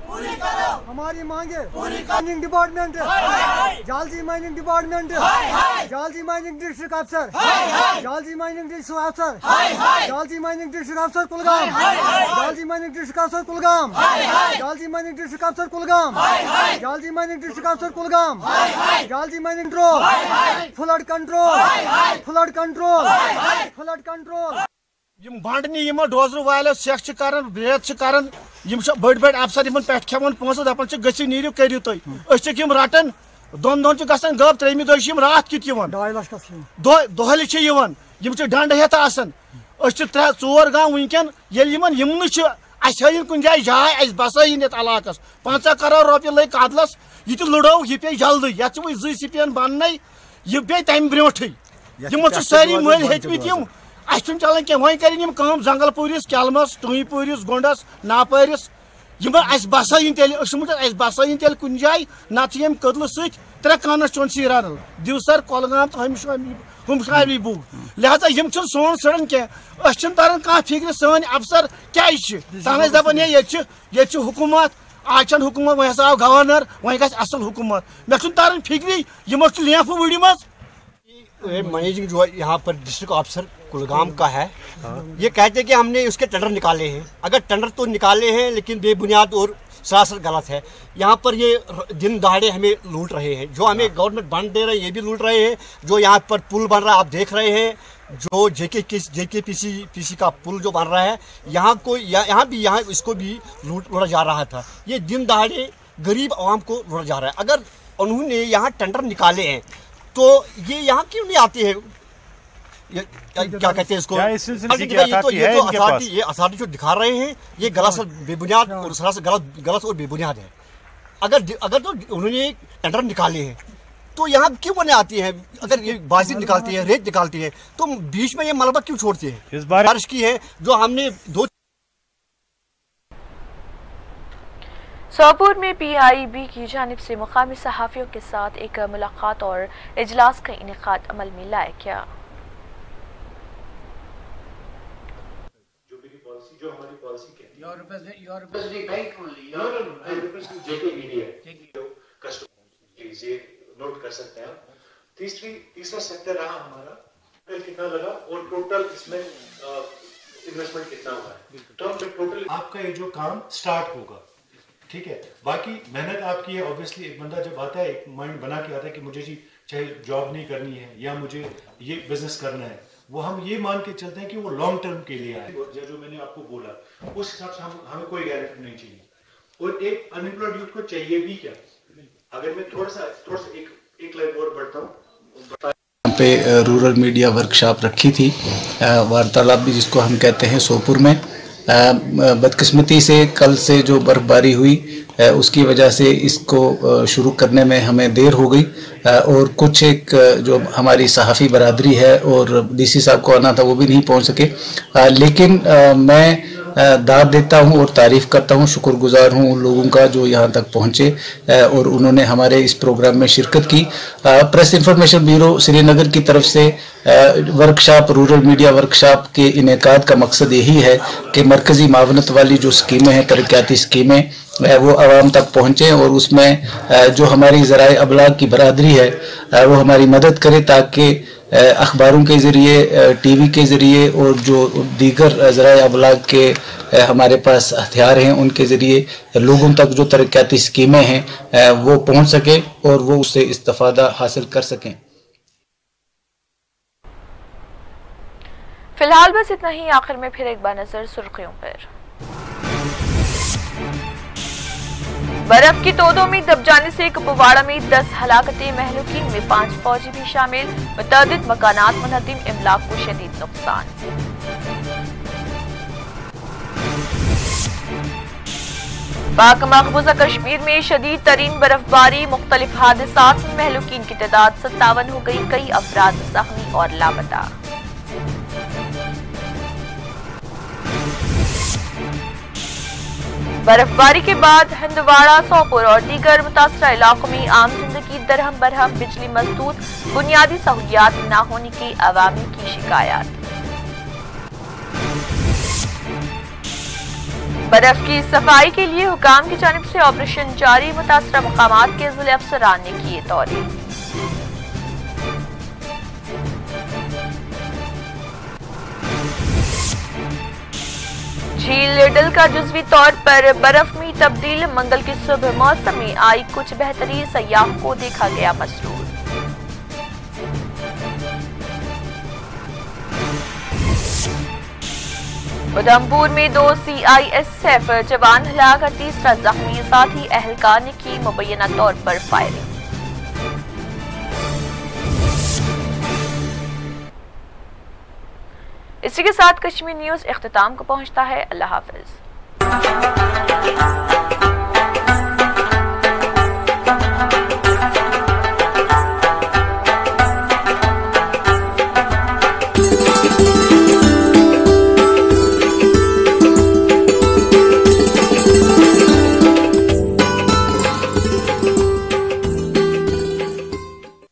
पूरी करो हमारी मांगे। Mining department, geology mining department, geology mining district अफसर, जालजी माइनिंग डिस्ट्रिक्ट अफसर, जालजी माइनिंग डिस्ट्रिक्ट अफसर कुलगाम, जालजी माइनिंग डिस्ट्रिक्ट अफसर कुलगाम, जालजी माइनिंग डिस्ट्रिक्ट अफसर कुलगाम, जालजी माइनिंग डिस्ट्रिक्ट अफसर Kulgam, geology mining control, flood control, flood control, flood control. भांडनी डोजर वाले सेख कर ब्रेथ कर बड़ बड़ अफसर पे खेवान पोस दपान गु नीरू करू तुम रटन 2 दोन गसान गब 3 दह रात कित दोहल डंड हेत आसान 3-4 गांव वनकन ये कुन जाए जाए बसाइन ये इलाकस 50 करोड़ रुपये लग कदलस यह लुड़ो यह पे जल्दी ये वो 2 सिपियन बन यह पे तम ब्रोठे सारी मल हेतम चलान कह वह कर जंगल पूरिस केलमस टूई पूरिस गुंडस नापरिस बसाइन तेल बसाइन तेल कुन जाए नत कदल सत 3 कॉन्स्टिट्यूंसी रन दिवसर कोलगाम हम शामी बू लिहाजा सोन सड़न कह तरन कह फिक्र सन अफसर क्या तहन दपान ये हुकूमत आज हुकूमत वह आव गवर्नर वह गसल हुकूमत मे तरन फिक्री यमो लेफ वुड़ी मज मैनेजिंग जो है यहाँ पर डिस्ट्रिक्ट ऑफिसर कुलगाम का है। ये कहते हैं कि हमने उसके टेंडर निकाले हैं। अगर टेंडर तो निकाले हैं लेकिन बेबुनियाद और सरासर गलत है। यहाँ पर ये दिन दहाड़े हमें लूट रहे हैं, जो हमें गवर्नमेंट बंद दे रहे हैं ये भी लूट रहे हैं। जो यहाँ पर पुल बन रहा है आप देख रहे हैं, जो JKPC का पुल जो बन रहा है, यहाँ इसको भी लूटा जा रहा था। ये दिन दहाड़े गरीब आवाम को लूटा जा रहा है। अगर उन्होंने यहाँ टेंडर निकाले हैं तो ये यहाँ क्यों नहीं आते हैं? क्या कहते हैं इसको? ये अथॉरिटी जो दिखा रहे हैं ये गलत बेबुनियाद और गलत और बेबुनियाद है। अगर तो उन्होंने टेंडर निकाले हैं तो यहाँ क्यों बने आती है? अगर ये बाजी निकालती है, रेत निकालती है, तो बीच में ये मलबा क्यों छोड़ती है? इस बार बारिश की है जो हमने सोपुर में PIB की जानिब से मुकामी सहाफ़ियों के साथ एक मुलाकात और इजलास का इनेकाद अमल में लाया गया। जो हमारी पॉलिसी कहती है नोट कर सकते हैं। तीसरा सेक्टर रहा हमारा कितना लगा और टोटल इसमें इन्वेस्टमेंट कितना हुआ है। तो हम टोटल आपका ये जो काम स्टार्ट होगा, ठीक है। बाकी मेहनत आपकी है। ऑब्वियसली एक बंदा जब आता है, एक माइंड बना के आता है कि मुझे जी चाहे जॉब नहीं करनी है या मुझे ये बिजनेस करना है, वो हम ये मान के चलते हैं कि वो लॉन्ग टर्म के लिए आए। जो मैंने आपको बोला उस हिसाब से हमें कोई गारंटी नहीं चाहिए। और एक अनएम्प्लॉयड यूथ को चाहिए भी क्या? अगर मैं थोड़ा सा एक लाइन और बढ़ता हूँ। पे रूरल मीडिया वर्कशॉप रखी थी, वार्तालाप भी जिसको हम कहते हैं, सोपुर में। बदकिस्मती से कल से जो बर्फबारी हुई उसकी वजह से इसको शुरू करने में हमें देर हो गई और कुछ एक जो हमारी सहाफ़ी बरादरी है और DC साहब को आना था वो भी नहीं पहुंच सके। लेकिन मैं दाद देता हूं और तारीफ़ करता हूं, शुक्रगुजार हूं उन लोगों का जो यहां तक पहुंचे और उन्होंने हमारे इस प्रोग्राम में शिरकत की। प्रेस इंफॉर्मेशन ब्यूरो श्रीनगर की तरफ से वर्कशॉप, रूरल मीडिया वर्कशॉप के इनेकाद का मकसद यही है कि मरकज़ी मावनत वाली जो स्कीमें हैं, तरक्याती स्कीमें, वो आवाम तक पहुँचें और उसमें जो हमारी ज़राए अबलाग की बरादरी है वो हमारी मदद करे, ताकि अखबारों के ज़रिए, TV के ज़रिए और जो दीगर ज़राए अबलाग के हमारे पास हथियार हैं उनके ज़रिए लोगों तक जो तरक्याती स्कीमें हैं वो पहुँच सके और वो उससे इस्तिफ़ादा हासिल कर सकें। फिलहाल बस इतना ही। आखिर में फिर एक बार नजर सुर्खियों पर। बर्फ की तोदों में दब जाने से कुपवाड़ा में 10 हलाकतें, महलूकीन में 5 फौजी भी शामिल, मुतअद्दिद मकानात मुनहदिम, इमलाक को शदीद नुकसान। पाक मकबूजा कश्मीर में शदीद तरीन बर्फबारी, मुख्तलिफ हादसात में महलूकीन की तादाद 57 हो गई, कई अफराद जख्मी और लापता। बर्फबारी के बाद हंदवाड़ा, सोपुर और दीगर मुतासरा इलाकों में आम जिंदगी दरहम बरहम, बिजली मजदूर, बुनियादी सहूलियात न होने की अवामी की शिकायत। बर्फ की सफाई के लिए हुकाम की जानिब से ऑपरेशन जारी, मुतासरा मकामात के जिले अफसरान ने किए दौरे। झील लिडल का जुज़वी तौर पर बर्फ में तब्दील, मंगल की सुबह मौसम में आई कुछ बेहतरी, सयाह को देखा गया मसरूर। उधमपुर में 2 CISF जवान हलाक, 30 जख्मी, साथ ही अहलकार ने की मुबैना तौर पर फायरिंग। इसी के साथ कश्मीर न्यूज़ इख्तिताम को पहुंचता है। अल्लाह हाफिज।